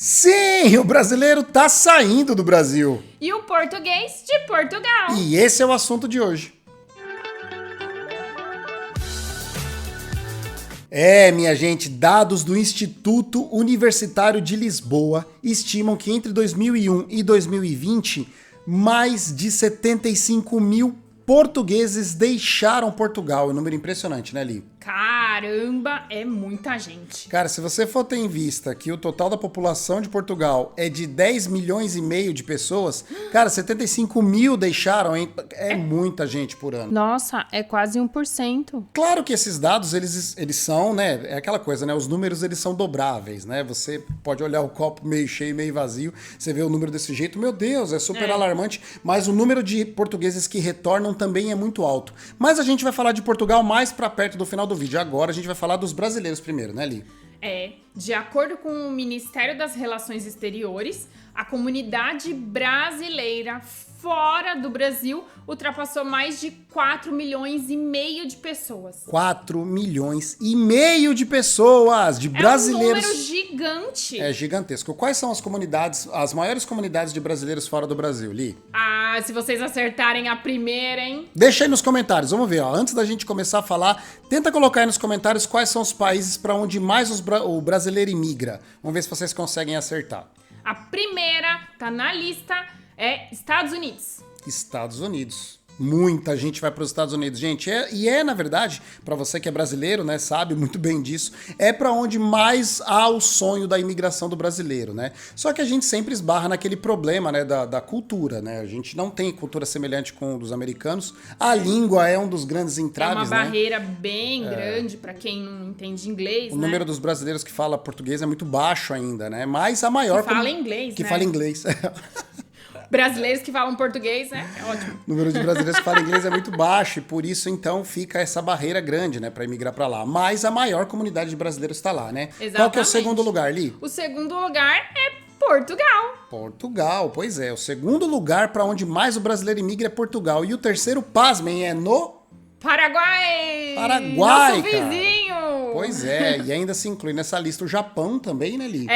Sim, o brasileiro tá saindo do Brasil. E o português de Portugal. E esse é o assunto de hoje. Minha gente, dados do Instituto Universitário de Lisboa estimam que entre 2001 e 2020, mais de 75 mil portugueses deixaram Portugal. É um número impressionante, né, Li? Caramba, é muita gente. Cara, se você for ter em vista que o total da população de Portugal é de 10 milhões e meio de pessoas, cara, 75 mil deixaram, hein? É muita gente por ano. Nossa, é quase 1%. Claro que esses dados, eles são, né? É aquela coisa, né? Os números, eles são dobráveis, né? Você pode olhar o copo meio cheio, meio vazio, você vê o número desse jeito, meu Deus, é super alarmante, mas o número de portugueses que retornam também é muito alto. Mas a gente vai falar de Portugal mais pra perto do final do vídeo. Agora a gente vai falar dos brasileiros primeiro, né, Li? De acordo com o Ministério das Relações Exteriores, a comunidade brasileira fora do Brasil ultrapassou mais de 4 milhões e meio de pessoas. 4 milhões e meio de pessoas, de brasileiros. É um número gigante. É gigantesco. Quais são as comunidades, as maiores comunidades de brasileiros fora do Brasil, Li? Se vocês acertarem a primeira, hein? Deixa aí nos comentários, vamos ver, ó. Antes da gente começar a falar, tenta colocar aí nos comentários quais são os países para onde mais o brasileiro imigra. Vamos ver se vocês conseguem acertar. A primeira tá na lista é Estados Unidos. Estados Unidos. Muita gente vai para os Estados Unidos, gente. Na verdade, para você que é brasileiro, né, sabe muito bem disso, é para onde mais há o sonho da imigração do brasileiro, né? Só que a gente sempre esbarra naquele problema, né, da cultura, né? A gente não tem cultura semelhante com a dos americanos. A língua é um dos grandes entraves, né? É uma né? barreira bem grande para quem não entende inglês, O número dos brasileiros que fala português é muito baixo ainda, né? Mas a maior... Que fala inglês, que né? fala inglês. Brasileiros que falam português, né? É ótimo. O número de brasileiros que falam inglês é muito baixo e por isso, então, fica essa barreira grande, né, para emigrar para lá. Mas a maior comunidade de brasileiros está lá, né? Exatamente. Qual que é o segundo lugar, Li? O segundo lugar é Portugal. Portugal, pois é. O segundo lugar para onde mais o brasileiro imigra é Portugal. E o terceiro, pasmem, é no... Paraguai! Paraguai, nosso vizinho! Pois é, e ainda se inclui nessa lista o Japão também, né, Li?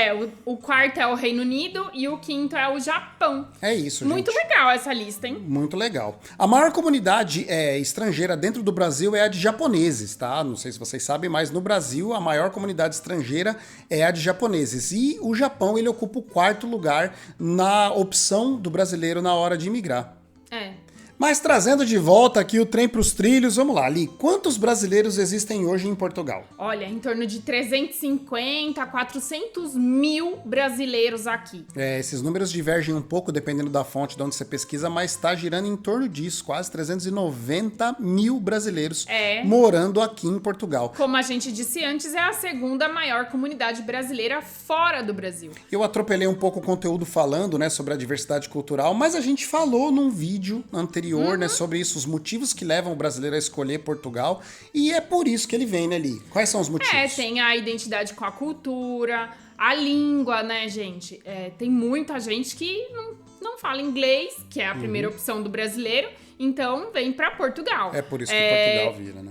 O quarto é o Reino Unido e o quinto é o Japão. É isso, Muito gente. legal essa lista, hein? Muito legal. A maior comunidade estrangeira dentro do Brasil é a de japoneses, tá? Não sei se vocês sabem, mas no Brasil a maior comunidade estrangeira é a de japoneses. E o Japão, ele ocupa o quarto lugar na opção do brasileiro na hora de imigrar. Mas trazendo de volta aqui o trem pros trilhos, vamos lá, Li. Quantos brasileiros existem hoje em Portugal? Olha, em torno de 350 a 400 mil brasileiros aqui. Esses números divergem um pouco dependendo da fonte de onde você pesquisa, mas está girando em torno disso, quase 390 mil brasileiros morando aqui em Portugal. Como a gente disse antes, é a segunda maior comunidade brasileira fora do Brasil. Eu atropelei um pouco o conteúdo falando, né, sobre a diversidade cultural, mas a gente falou num vídeo anterior, né, sobre isso, os motivos que levam o brasileiro a escolher Portugal, e é por isso que ele vem, né, Li? Quais são os motivos? Tem a identidade com a cultura, a língua, né, gente? Tem muita gente que não fala inglês, que é a primeira opção do brasileiro, então vem para Portugal. É por isso que Portugal vira, né?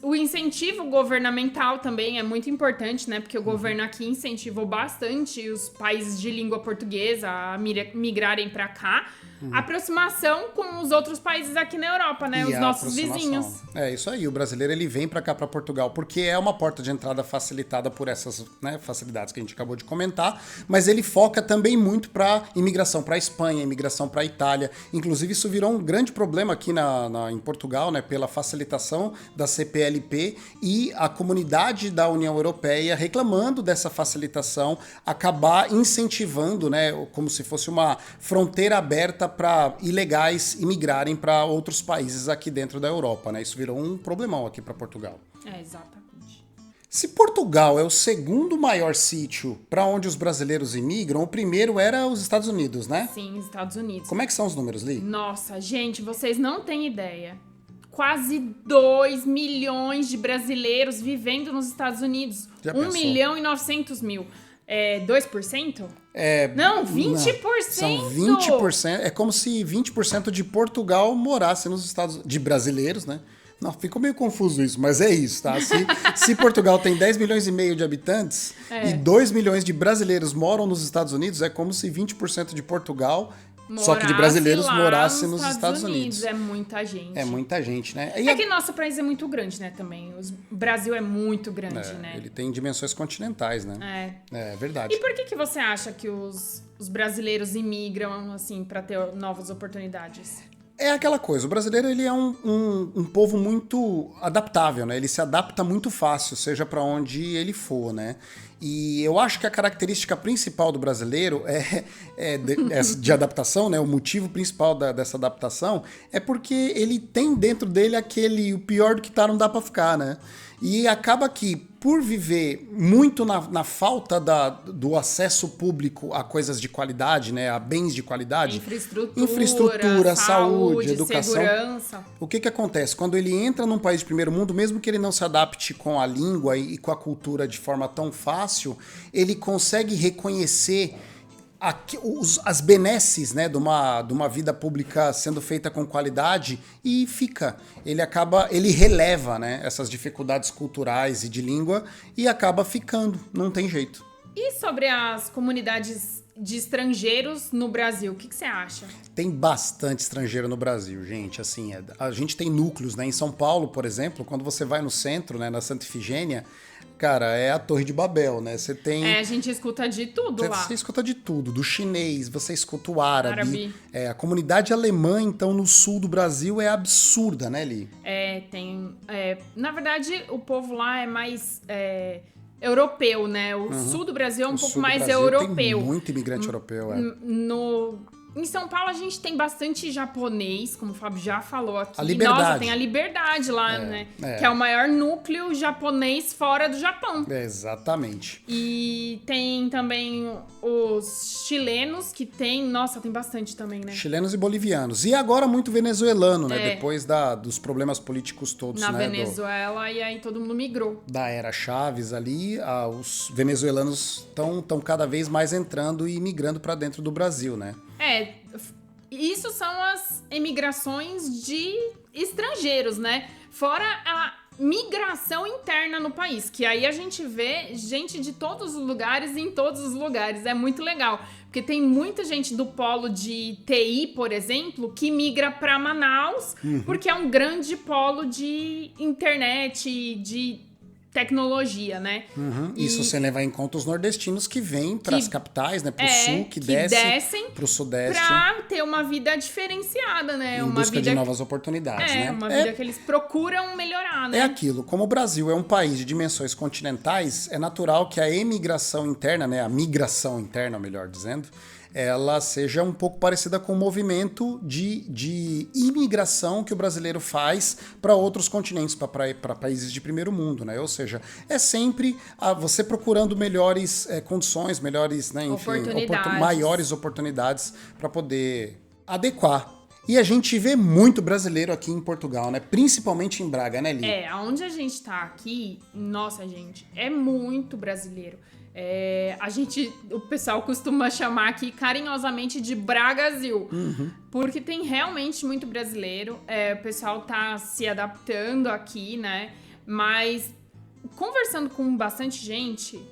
O incentivo governamental também é muito importante, né? Porque o governo aqui incentivou bastante os países de língua portuguesa a migrarem para cá. Aproximação com os outros países aqui na Europa, né? Os nossos vizinhos. É isso aí, o brasileiro ele vem para cá, para Portugal, porque é uma porta de entrada facilitada por essas, né, facilidades que a gente acabou de comentar, mas ele foca também muito para imigração para Espanha, imigração para Itália. Inclusive isso virou um grande problema aqui em Portugal, né, pela facilitação da CPLP e a comunidade da União Europeia reclamando dessa facilitação, acabar incentivando, né, como se fosse uma fronteira aberta para ilegais imigrarem para outros países aqui dentro da Europa, né? Isso virou um problemão aqui para Portugal. Exatamente. Se Portugal é o segundo maior sítio para onde os brasileiros imigram, o primeiro era os Estados Unidos, né? Sim, Estados Unidos. Como é que são os números, Li? Nossa, gente, vocês não têm ideia. Quase 2 milhões de brasileiros vivendo nos Estados Unidos. Já 1 pensou? milhão e 900 mil. 2%? Não, 20%. São 20%. É como se 20% de Portugal morasse nos Estados Unidos, de brasileiros, né? Não, ficou meio confuso isso, mas é isso, tá? Se Portugal tem 10 milhões e meio de habitantes e 2 milhões de brasileiros moram nos Estados Unidos, é como se 20% de Portugal, só que de brasileiros, morasse nos Estados Unidos. É muita gente. É muita gente, né? É que nosso país é muito grande, né, também. O Brasil é muito grande, né? Ele tem dimensões continentais, né? É verdade. E por que você acha que os brasileiros imigram, assim, para ter novas oportunidades? É aquela coisa, o brasileiro ele é um povo muito adaptável, né? Ele se adapta muito fácil, seja para onde ele for, né? E eu acho que a característica principal do brasileiro de adaptação, né? O motivo principal dessa adaptação é porque ele tem dentro dele o pior do que tá, não dá para ficar, né? E acaba que, por viver muito na falta do acesso público a coisas de qualidade, né, a bens de qualidade, infraestrutura, saúde, educação, segurança. O que acontece? Quando ele entra num país de primeiro mundo, mesmo que ele não se adapte com a língua e com a cultura de forma tão fácil, ele consegue reconhecer as benesses, né, de uma vida pública sendo feita com qualidade e ele releva, né, essas dificuldades culturais e de língua e acaba ficando, não tem jeito. E sobre as comunidades de estrangeiros no Brasil, o que você acha? Tem bastante estrangeiro no Brasil, gente, assim, a gente tem núcleos, né, em São Paulo, por exemplo, quando você vai no centro, né, na Santa Efigênia, cara, é a Torre de Babel, né? Você tem... a gente escuta de tudo lá. Você escuta de tudo, do chinês, você escuta o árabe. A comunidade alemã, então, no sul do Brasil é absurda, né, Li? Na verdade, o povo lá é mais europeu, né? O sul do Brasil é um pouco mais europeu. Tem muito imigrante europeu, Em São Paulo, a gente tem bastante japonês, como o Fábio já falou aqui. A Liberdade. Nossa, tem a Liberdade lá, né? Que é o maior núcleo japonês fora do Japão. Exatamente. E tem também os chilenos, que tem... Nossa, tem bastante também, né? Chilenos e bolivianos. E agora muito venezuelano, né? Depois dos problemas políticos todos, na Venezuela, e aí todo mundo migrou. Da era Chaves ali, os venezuelanos estão cada vez mais entrando e migrando para dentro do Brasil, né? Isso são as emigrações de estrangeiros, né? Fora a migração interna no país, que aí a gente vê gente de todos os lugares em todos os lugares. É muito legal, porque tem muita gente do polo de TI, por exemplo, que migra para Manaus, porque é um grande polo de internet, de tecnologia, né? Isso você leva em conta os nordestinos que vêm para as capitais, né? Pro sul, que descem pro sudeste. Pra ter uma vida diferenciada, né? Em busca de novas oportunidades, né? Uma vida que eles procuram melhorar, né? É aquilo. Como o Brasil é um país de dimensões continentais, é natural que a emigração interna, né? A migração interna, melhor dizendo, ela seja um pouco parecida com o movimento de imigração que o brasileiro faz para outros continentes, para países de primeiro mundo, né? Ou seja, é sempre você procurando melhores condições, melhores, né, enfim, maiores oportunidades para poder adequar. E a gente vê muito brasileiro aqui em Portugal, né? Principalmente em Braga, né, Li? Onde a gente tá aqui, nossa, gente, é muito brasileiro. O pessoal costuma chamar aqui carinhosamente de Bragasil, porque tem realmente muito brasileiro, o pessoal tá se adaptando aqui, né, mas conversando com bastante gente,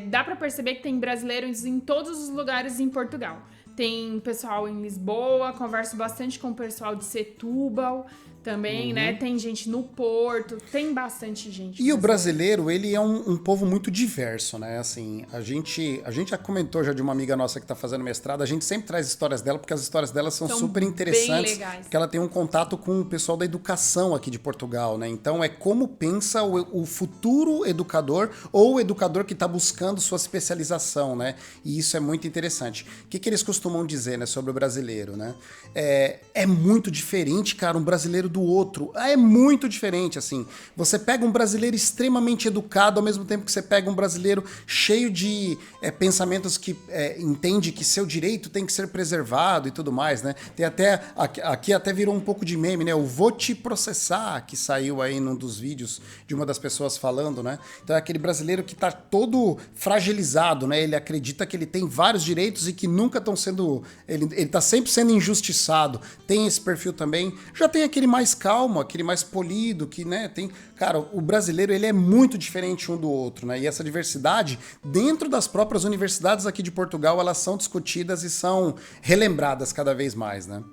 dá pra perceber que tem brasileiros em todos os lugares em Portugal. Tem pessoal em Lisboa, converso bastante com o pessoal de Setúbal também, né? Tem gente no Porto, tem bastante gente. E o brasileiro, ele é um povo muito diverso, né? Assim, a gente já comentou já de uma amiga nossa que tá fazendo mestrado, a gente sempre traz histórias dela, porque as histórias dela são super interessantes. Bem legais. Porque ela tem um contato com o pessoal da educação aqui de Portugal, né? Então é como pensa o futuro educador ou o educador que tá buscando sua especialização, né? E isso é muito interessante. O que eles costumam dizer, né, sobre o brasileiro, né? É muito diferente, cara, um brasileiro do outro. É muito diferente, assim. Você pega um brasileiro extremamente educado, ao mesmo tempo que você pega um brasileiro cheio de pensamentos que entende que seu direito tem que ser preservado e tudo mais, né? Tem até, aqui até virou um pouco de meme, né? O vou te processar, que saiu aí num dos vídeos de uma das pessoas falando, né? Então é aquele brasileiro que tá todo fragilizado, né? Ele acredita que ele tem vários direitos e que nunca estão sendo... Ele tá sempre sendo injustiçado. Tem esse perfil também. Já tem aquele mais mais calmo, aquele mais polido, que, né, tem... Cara, o brasileiro, ele é muito diferente um do outro, né? E essa diversidade, dentro das próprias universidades aqui de Portugal, elas são discutidas e são relembradas cada vez mais, né?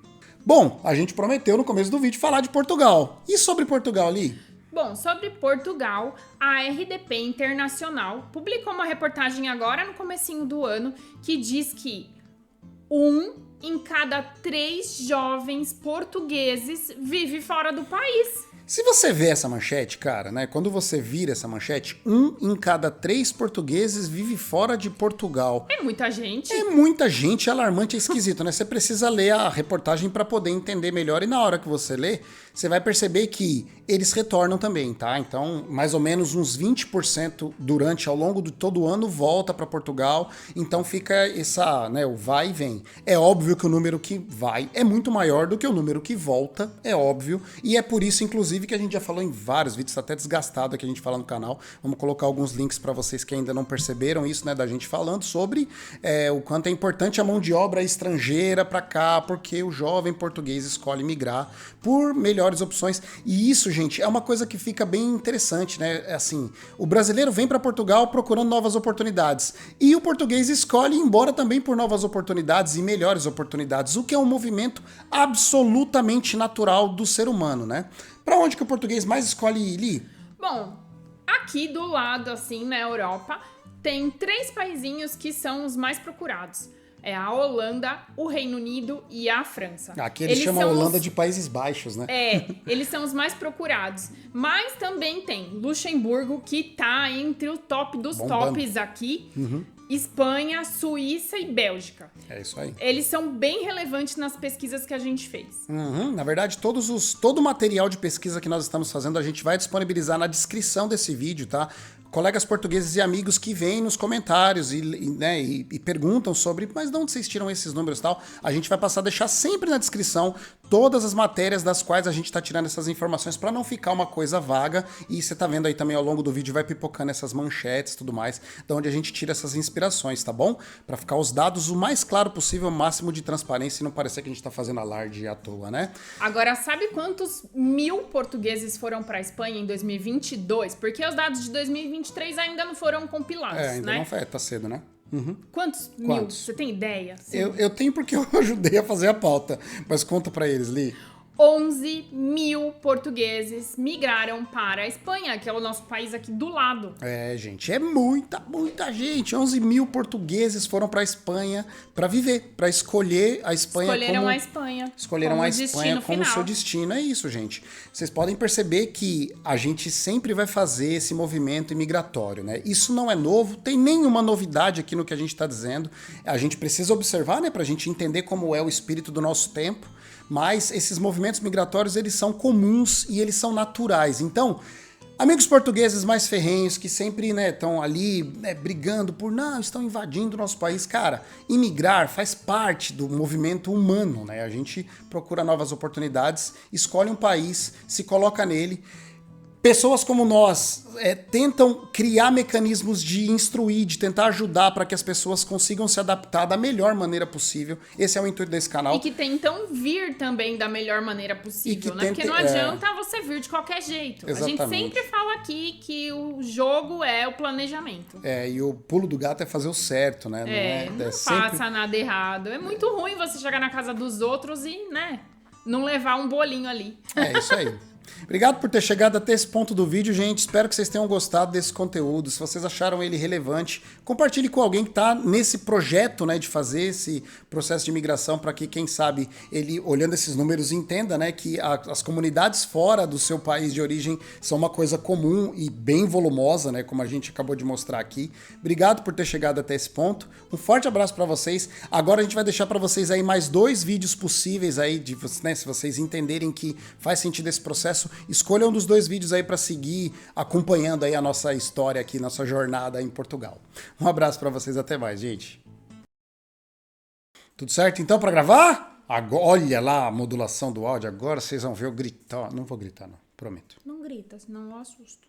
Bom, a gente prometeu no começo do vídeo falar de Portugal. E sobre Portugal, Li? Bom, sobre Portugal, a RDP Internacional publicou uma reportagem agora no comecinho do ano que diz que 1 em cada 3 jovens portugueses vive fora do país. Se você vê essa manchete, cara, né? Quando você vira essa manchete, 1 em cada 3 portugueses vive fora de Portugal. É muita gente. É muita gente, é alarmante, é esquisito, né? Você precisa ler a reportagem para poder entender melhor. E na hora que você lê, você vai perceber que eles retornam também, tá? Então, mais ou menos uns 20% ao longo de todo o ano volta para Portugal. Então fica essa, né, o vai e vem. É óbvio que o número que vai é muito maior do que o número que volta, é óbvio. E é por isso, inclusive, que a gente já falou em vários vídeos, tá até desgastado aqui a gente fala no canal. Vamos colocar alguns links para vocês que ainda não perceberam isso, né, da gente falando sobre o quanto é importante a mão de obra estrangeira para cá, porque o jovem português escolhe migrar por melhores opções. E isso, gente, é uma coisa que fica bem interessante, né? Assim, o brasileiro vem para Portugal procurando novas oportunidades e o português escolhe ir embora também por novas oportunidades e melhores oportunidades, o que é um movimento absolutamente natural do ser humano, né? Pra onde que o português mais escolhe ir, Li? Bom, aqui do lado, assim, na Europa, tem 3 paizinhos que são os mais procurados. É a Holanda, o Reino Unido e a França. Aqui eles chamam a Holanda de Países Baixos, né? Eles são os mais procurados. Mas também tem Luxemburgo, que tá entre o top dos tops aqui. Espanha, Suíça e Bélgica. É isso aí. Eles são bem relevantes nas pesquisas que a gente fez. Na verdade, todo o material de pesquisa que nós estamos fazendo, a gente vai disponibilizar na descrição desse vídeo, tá? Colegas portugueses e amigos que vêm nos comentários e perguntam sobre, mas de onde vocês tiram esses números e tal? A gente vai passar a deixar sempre na descrição todas as matérias das quais a gente está tirando essas informações para não ficar uma coisa vaga. E você tá vendo aí também ao longo do vídeo vai pipocando essas manchetes e tudo mais, de onde a gente tira essas inspirações, tá bom? Para ficar os dados o mais claro possível, o máximo de transparência e não parecer que a gente tá fazendo alarde à toa, né? Agora, sabe quantos 1000 portugueses foram para a Espanha em 2022? Porque os dados de 2023 ainda não foram compilados, ainda né? não foi, tá cedo, né? Quantos mil? Você tem ideia? Eu tenho porque eu ajudei a fazer a pauta, mas conta pra eles, Li. 11 mil portugueses migraram para a Espanha, que é o nosso país aqui do lado. Gente, é muita gente. 11 mil portugueses foram para a Espanha para viver, para escolher a Espanha Escolheram a Espanha. Escolheram a Espanha como seu destino. É isso, gente. Vocês podem perceber que a gente sempre vai fazer esse movimento imigratório, né? Isso não é novo, tem nenhuma novidade aqui no que a gente está dizendo. A gente precisa observar, né, para a gente entender como é o espírito do nosso tempo. Mas esses movimentos migratórios, eles são comuns e eles são naturais. Então, amigos portugueses mais ferrenhos, que sempre estão ali brigando por, não, estão invadindo o nosso país. Cara, imigrar faz parte do movimento humano, né? A gente procura novas oportunidades, escolhe um país, se coloca nele. Pessoas como nós tentam criar mecanismos de instruir, de tentar ajudar para que as pessoas consigam se adaptar da melhor maneira possível. Esse é o intuito desse canal. E que tentam vir também da melhor maneira possível, né? Porque não adianta você vir de qualquer jeito. Exatamente. A gente sempre fala aqui que o jogo é o planejamento. E o pulo do gato é fazer o certo, né? Não faça nada errado. É muito ruim você chegar na casa dos outros e, não levar um bolinho ali. É isso aí. Obrigado por ter chegado até esse ponto do vídeo, gente. Espero que vocês tenham gostado desse conteúdo. Se vocês acharam ele relevante, compartilhe com alguém que está nesse projeto, né, de fazer esse processo de imigração, para que, quem sabe, ele, olhando esses números, entenda, né, que as comunidades fora do seu país de origem são uma coisa comum e bem volumosa, né, como a gente acabou de mostrar aqui. Obrigado por ter chegado até esse ponto. Um forte abraço para vocês. Agora a gente vai deixar para vocês aí mais 2 vídeos possíveis aí, se vocês entenderem que faz sentido esse processo. Escolha um dos 2 vídeos aí para seguir acompanhando aí a nossa história aqui, nossa jornada em Portugal. Um abraço para vocês, até mais, gente. Tudo certo então para gravar? Agora, olha lá a modulação do áudio, agora vocês vão ver eu gritar. Não vou gritar não, prometo. Não grita, senão eu assusto.